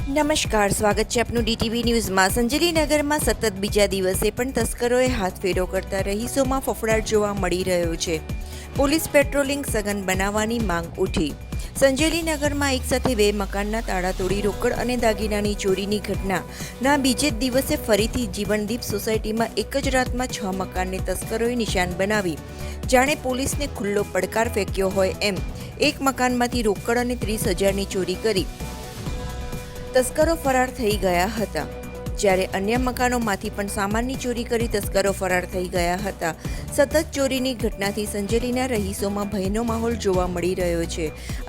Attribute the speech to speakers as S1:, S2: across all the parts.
S1: નમસ્કાર, સ્વાગત છે આપનું ડીટીવી ન્યૂઝમાં। સંજેલીનગરમાં સતત બીજા દિવસે પણ તસ્કરોએ હાથફેરો કરતા રહીશોમાં ફફડાટ જોવા મળી રહ્યો છે। પોલીસ પેટ્રોલિંગ સઘન બનાવવાની માંગ ઉઠી। સંજેલીનગરમાં એક સાથે બે મકાનના તાળા તોડી રોકડ અને દાગીનાની ચોરીની ઘટનાના બીજે જ દિવસે ફરીથી જીવનદીપ સોસાયટીમાં એક જ રાતમાં 6 મકાનને તસ્કરોએ નિશાન બનાવી જાણે પોલીસને ખુલ્લો પડકાર ફેંક્યો હોય એમ એક મકાનમાંથી રોકડ અને 30,000ની ચોરી કરી તસ્કરો ફરાર થઈ ગયા હતા, જ્યારે અન્ય મકાનોમાંથી પણ સામાનની ચોરી કરી તસ્કરો ફરાર થઈ ગયા હતા। સતત ચોરીની ઘટનાથી સંજેલીના રહીશોમાં ભયનો માહોલ જોવા મળી રહ્યો છે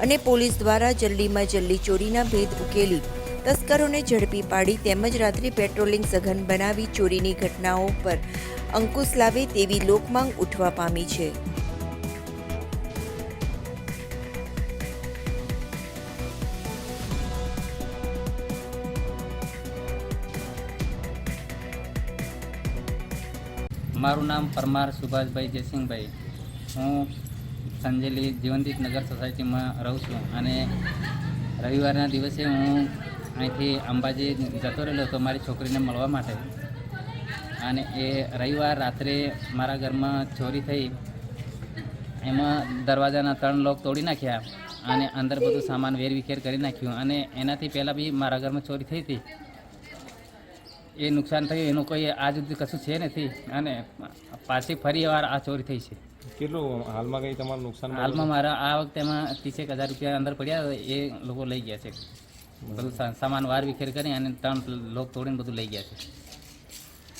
S1: અને પોલીસ દ્વારા જલ્દીમાં જલ્દી ચોરીના ભેદ ઉકેલી તસ્કરોને ઝડપી પાડી તેમજ રાત્રિ પેટ્રોલિંગ સઘન બનાવી ચોરીની ઘટનાઓ પર અંકુશ લાવે તેવી લોકમાંગ ઉઠવા પામી છે।
S2: મારું નામ પરમાર સુભાષભાઈ જયસિંહભાઈ। હું સંજેલી જીવનદીપ નગર સોસાયટીમાં રહું છું અને રવિવારના દિવસે હું અહીંથી અંબાજી જતો રહેલો હતો મારી છોકરીને મળવા માટે, અને એ રવિવાર રાત્રે મારા ઘરમાં ચોરી થઈ। એમાં દરવાજાના 3 લોક તોડી નાખ્યા અને અંદર બધું સામાન વેરવિખેર કરી નાખ્યું, અને એનાથી પહેલાં બી મારા ઘરમાં ચોરી થઈ હતી। એ નુકસાન થયું એનું કોઈ આજ સુધી કશું છે નથી, અને પાછી ફરી વાર આ ચોરી થઈ છે।
S3: કેટલું હાલમાં કંઈ તમારું નુકસાન?
S2: હાલમાં મારા આ વખતે એમાં 30,000 રૂપિયા અંદર પડ્યા, એ લોકો લઈ ગયા છે। બધું સામાન વાર વિખેર કરી અને 3 લોક તોડીને બધું લઈ ગયા છે।